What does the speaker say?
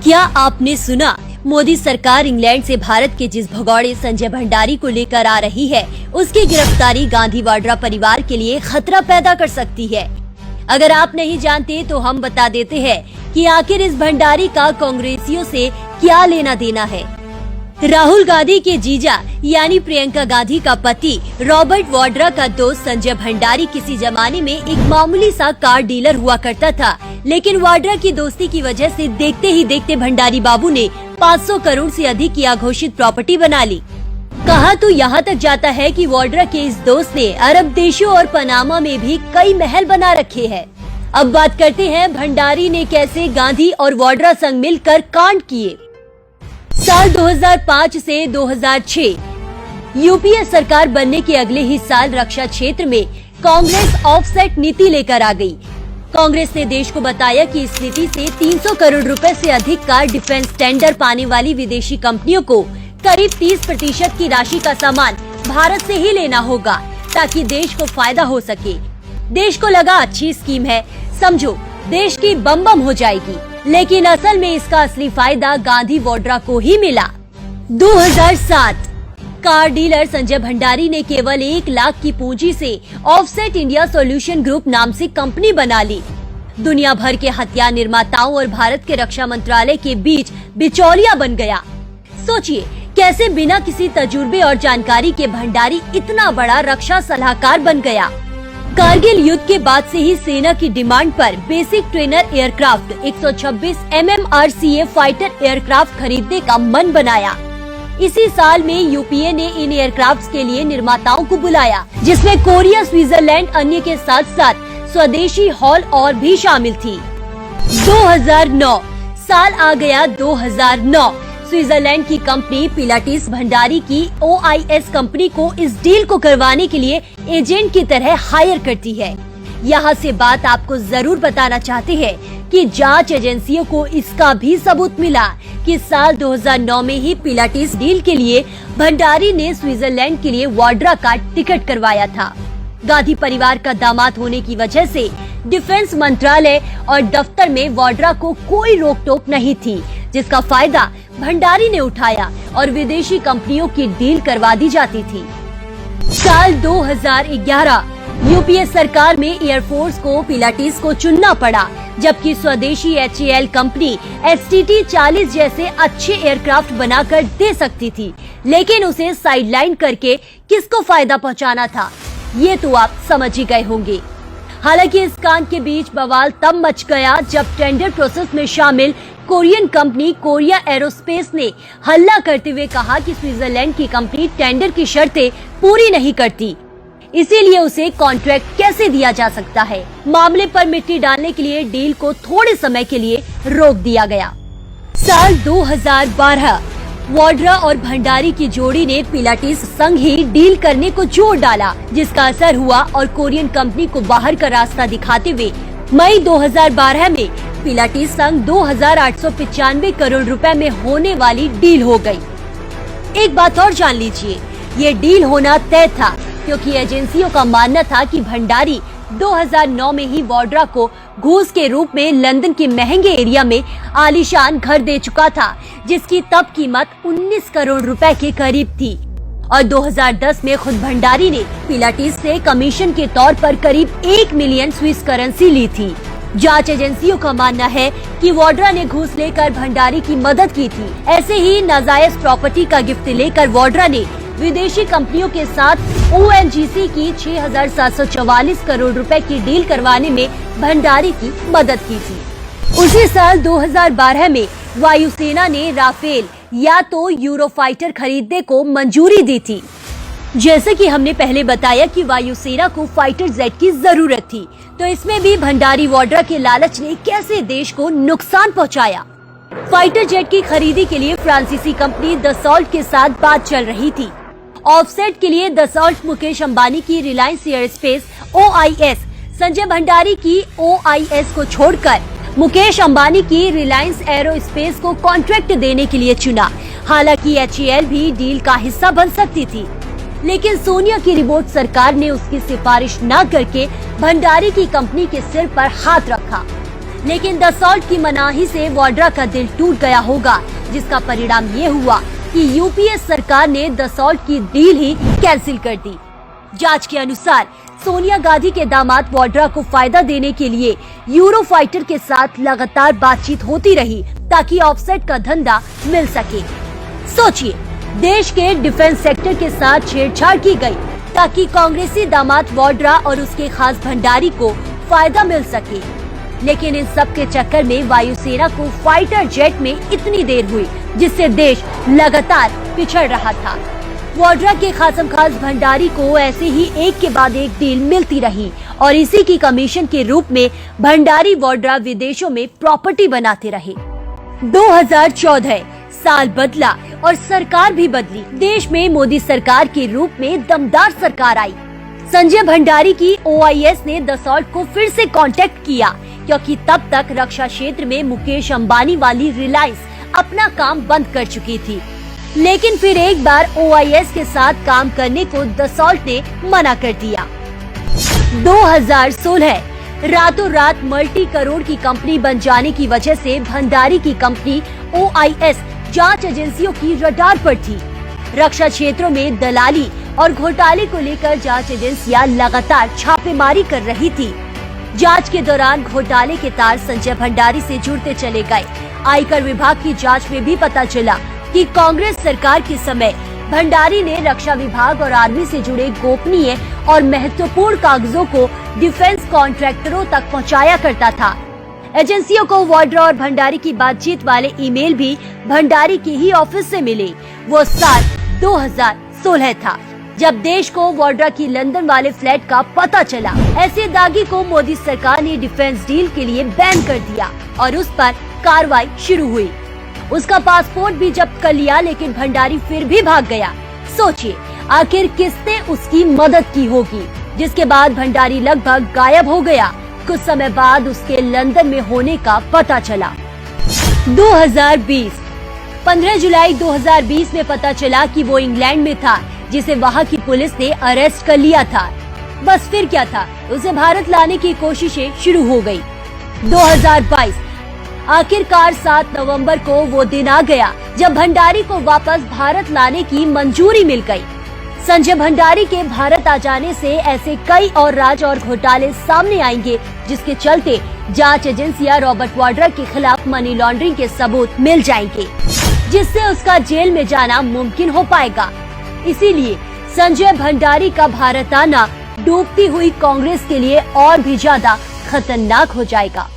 क्या आपने सुना? मोदी सरकार इंग्लैंड से भारत के जिस भगौड़े संजय भंडारी को लेकर आ रही है, उसकी गिरफ्तारी गांधी वाड्रा परिवार के लिए खतरा पैदा कर सकती है। अगर आप नहीं जानते तो हम बता देते हैं कि आखिर इस भंडारी का कांग्रेसियों से क्या लेना देना है। राहुल गांधी के जीजा यानी प्रियंका गांधी का पति रॉबर्ट वाड्रा का दोस्त संजय भंडारी किसी जमाने में एक मामूली सा कार डीलर हुआ करता था, लेकिन वाड्रा की दोस्ती की वजह से देखते ही देखते भंडारी बाबू ने 500 करोड़ से अधिक की अघोषित प्रॉपर्टी बना ली। कहा तो यहाँ तक जाता है कि वाड्रा के इस दोस्त ने अरब देशों और पनामा में भी कई महल बना रखे हैं। अब बात करते हैं भंडारी ने कैसे गांधी और वाड्रा संग मिलकर कांड किए। साल 2005 से 2006 यूपीए सरकार बनने के अगले ही साल रक्षा क्षेत्र में कांग्रेस ऑफसेट नीति लेकर आ गई। कांग्रेस ने देश को बताया कि इस नीति से 300 करोड़ रुपए से अधिक का डिफेंस टेंडर पाने वाली विदेशी कंपनियों को करीब 30% की राशि का सामान भारत से ही लेना होगा, ताकि देश को फायदा हो सके। देश को लगा अच्छी स्कीम है, समझो देश की बम बम हो जाएगी, लेकिन असल में इसका असली फायदा गांधी वाड्रा को ही मिला। 2007 कार डीलर संजय भंडारी ने केवल 1 लाख की पूंजी से ऑफसेट इंडिया सॉल्यूशन ग्रुप नाम से कंपनी बना ली। दुनिया भर के हथियार निर्माताओं और भारत के रक्षा मंत्रालय के बीच बिचौलिया बन गया। सोचिए कैसे बिना किसी तजुर्बे और जानकारी के भंडारी इतना बड़ा रक्षा सलाहकार बन गया। कारगिल युद्ध के बाद से ही सेना की डिमांड पर basic trainer aircraft 126 MMRCA fighter aircraft खरीदने का मन बनाया। इसी साल में यूपीए ने इन एयरक्राफ्ट के लिए निर्माताओं को बुलाया, जिसमें कोरिया, स्विट्जरलैंड अन्य के साथ साथ स्वदेशी हॉल और भी शामिल थी। 2009 साल आ गया। 2009 स्विट्जरलैंड की कंपनी पिलाटीज भंडारी की OIS कंपनी को इस डील को करवाने के लिए एजेंट की तरह हायर करती है। यहाँ से बात आपको जरूर बताना चाहते हैं कि जांच एजेंसियों को इसका भी सबूत मिला कि साल 2009 में ही पिलाटीज डील के लिए भंडारी ने स्विट्जरलैंड के लिए वाड्रा का टिकट करवाया था। गांधी परिवार का दामाद होने की वजह से डिफेंस मंत्रालय और दफ्तर में वाड्रा को कोई रोक टोक नहीं थी, जिसका फायदा भंडारी ने उठाया और विदेशी कंपनियों की डील करवा दी जाती थी। साल 2011 यूपीए सरकार में एयरफोर्स को पिलाटीज को चुनना पड़ा, जबकि स्वदेशी HAL कंपनी STT 40 जैसे अच्छे एयरक्राफ्ट बनाकर दे सकती थी, लेकिन उसे साइडलाइन करके किसको फायदा पहुंचाना था, ये तो आप समझ ही गए होंगे। हालांकि इस कांड के बीच बवाल तब मच गया जब टेंडर प्रोसेस में शामिल कोरियन कंपनी कोरिया एरोस्पेस ने हल्ला करते हुए कहा कि स्विट्जरलैंड की कंपनी टेंडर की शर्तें पूरी नहीं करती, इसीलिए उसे कॉन्ट्रैक्ट कैसे दिया जा सकता है। मामले पर मिट्टी डालने के लिए डील को थोड़े समय के लिए रोक दिया गया। साल 2012 वाड्रा और भंडारी की जोड़ी ने पिलाटीज संग ही डील करने को जोर डाला, जिसका असर हुआ और कोरियन कंपनी को बाहर का रास्ता दिखाते हुए मई 2012 में पिलाटीज संग 2,895 करोड़ रुपए में होने वाली डील हो गई। एक बात और जान लीजिए, ये डील होना तय था क्योंकि एजेंसियों का मानना था कि भंडारी 2009 में ही वाड्रा को घूस के रूप में लंदन के महंगे एरिया में आलीशान घर दे चुका था, जिसकी तब कीमत 19 करोड़ रुपए के करीब थी। और 2010 में खुद भंडारी ने पिलाटीज से कमीशन के तौर पर करीब 1 मिलियन स्विस करेंसी ली थी। जांच एजेंसियों का मानना है कि वाड्रा ने घूस लेकर भंडारी की मदद की थी। ऐसे ही नाजायज प्रॉपर्टी का गिफ्ट लेकर वाड्रा ने विदेशी कंपनियों के साथ ONGC की 6,744 करोड़ रुपए की डील करवाने में भंडारी की मदद की थी। उसी साल 2012 में वायुसेना ने राफेल या तो यूरोफाइटर खरीदने को मंजूरी दी थी। जैसे कि हमने पहले बताया कि वायुसेना को फाइटर जेट की जरूरत थी, तो इसमें भी भंडारी वाड्रा के लालच ने कैसे देश को नुकसान पहुंचाया। फाइटर जेट की खरीदी के लिए फ्रांसीसी कंपनी दसॉल्ट के साथ बात चल रही थी। ऑफसेट के लिए दसॉल्ट मुकेश अंबानी की रिलायंस एयरस्पेस OIS, संजय भंडारी की OIS को छोड़कर मुकेश अंबानी की रिलायंस एरोस्पेस को कॉन्ट्रैक्ट देने के लिए चुना। हालांकि HAL भी डील का हिस्सा बन सकती थी, लेकिन सोनिया की रिपोर्ट सरकार ने उसकी सिफारिश न करके भंडारी की कंपनी के सिर पर हाथ रखा। लेकिन दसौल्त की मनाही से वाड्रा का दिल टूट गया होगा, जिसका परिणाम ये हुआ कि यूपीए सरकार ने दसौल्त की डील ही कैंसिल कर दी। जांच के अनुसार सोनिया गांधी के दामाद वाड्रा को फायदा देने के लिए यूरोफाइटर के साथ लगातार बातचीत होती रही ताकि ऑफसेट का धंधा मिल सके। सोचिए, देश के डिफेंस सेक्टर के साथ छेड़छाड़ की गई ताकि कांग्रेसी दामाद वाड्रा और उसके खास भंडारी को फायदा मिल सके। लेकिन इन सब के चक्कर में वायुसेना को फाइटर जेट में इतनी देर हुई, जिससे देश लगातार पिछड़ रहा था। वाड्रा के खासम खास भंडारी को ऐसे ही एक के बाद एक डील मिलती रही और इसी की कमीशन के रूप में भंडारी वाड्रा विदेशों में प्रॉपर्टी बनाते रहे। 2014 साल बदला और सरकार भी बदली। देश में मोदी सरकार के रूप में दमदार सरकार आई। संजय भंडारी की OIS ने दसौल्त को फिर से कांटेक्ट किया, क्योंकि तब तक रक्षा क्षेत्र में मुकेश अंबानी वाली रिलायंस अपना काम बंद कर चुकी थी। लेकिन फिर एक बार OIS के साथ काम करने को दसौल्त ने मना कर दिया। 2016 रातों रात मल्टी करोड़ की कंपनी बन जाने की वजह से भंडारी की कंपनी OIS जांच एजेंसियों की रडार पर थी। रक्षा क्षेत्रों में दलाली और घोटाले को लेकर जांच एजेंसियां लगातार छापेमारी कर रही थी। जांच के दौरान घोटाले के तार संजय भंडारी से जुड़ते चले गए। आयकर विभाग की जांच में भी पता चला कि कांग्रेस सरकार के समय भंडारी ने रक्षा विभाग और आर्मी से जुड़े गोपनीय और महत्वपूर्ण कागजों को डिफेंस कॉन्ट्रैक्टरों तक पहुंचाया करता था। एजेंसियों को वाड्रा और भंडारी की बातचीत वाले ईमेल भी भंडारी के ही ऑफिस से मिले। वो साल 2016 था जब देश को वाड्रा की लंदन वाले फ्लैट का पता चला। ऐसे दागी को मोदी सरकार ने डिफेंस डील के लिए बैन कर दिया और उस पर कार्रवाई शुरू हुई। उसका पासपोर्ट भी जब्त कर लिया, लेकिन भंडारी फिर भी भाग गया। सोचिए, आखिर किसने उसकी मदद की होगी, जिसके बाद भंडारी लगभग गायब हो गया। कुछ समय बाद उसके लंदन में होने का पता चला। 2020 15 जुलाई 2020 में पता चला कि वो इंग्लैंड में था, जिसे वहाँ की पुलिस ने अरेस्ट कर लिया था। बस फिर क्या था, उसे भारत लाने की कोशिशें शुरू हो गई। 2022 आखिरकार 7 नवंबर को वो दिन आ गया जब भंडारी को वापस भारत लाने की मंजूरी मिल गई। संजय भंडारी के भारत आ जाने से ऐसे कई और राज और घोटाले सामने आएंगे, जिसके चलते जांच एजेंसियां रॉबर्ट वाड्रा के खिलाफ मनी लॉन्ड्रिंग के सबूत मिल जाएंगे, जिससे उसका जेल में जाना मुमकिन हो पाएगा। इसीलिए संजय भंडारी का भारत आना डूबती हुई कांग्रेस के लिए और भी ज्यादा खतरनाक हो जाएगा।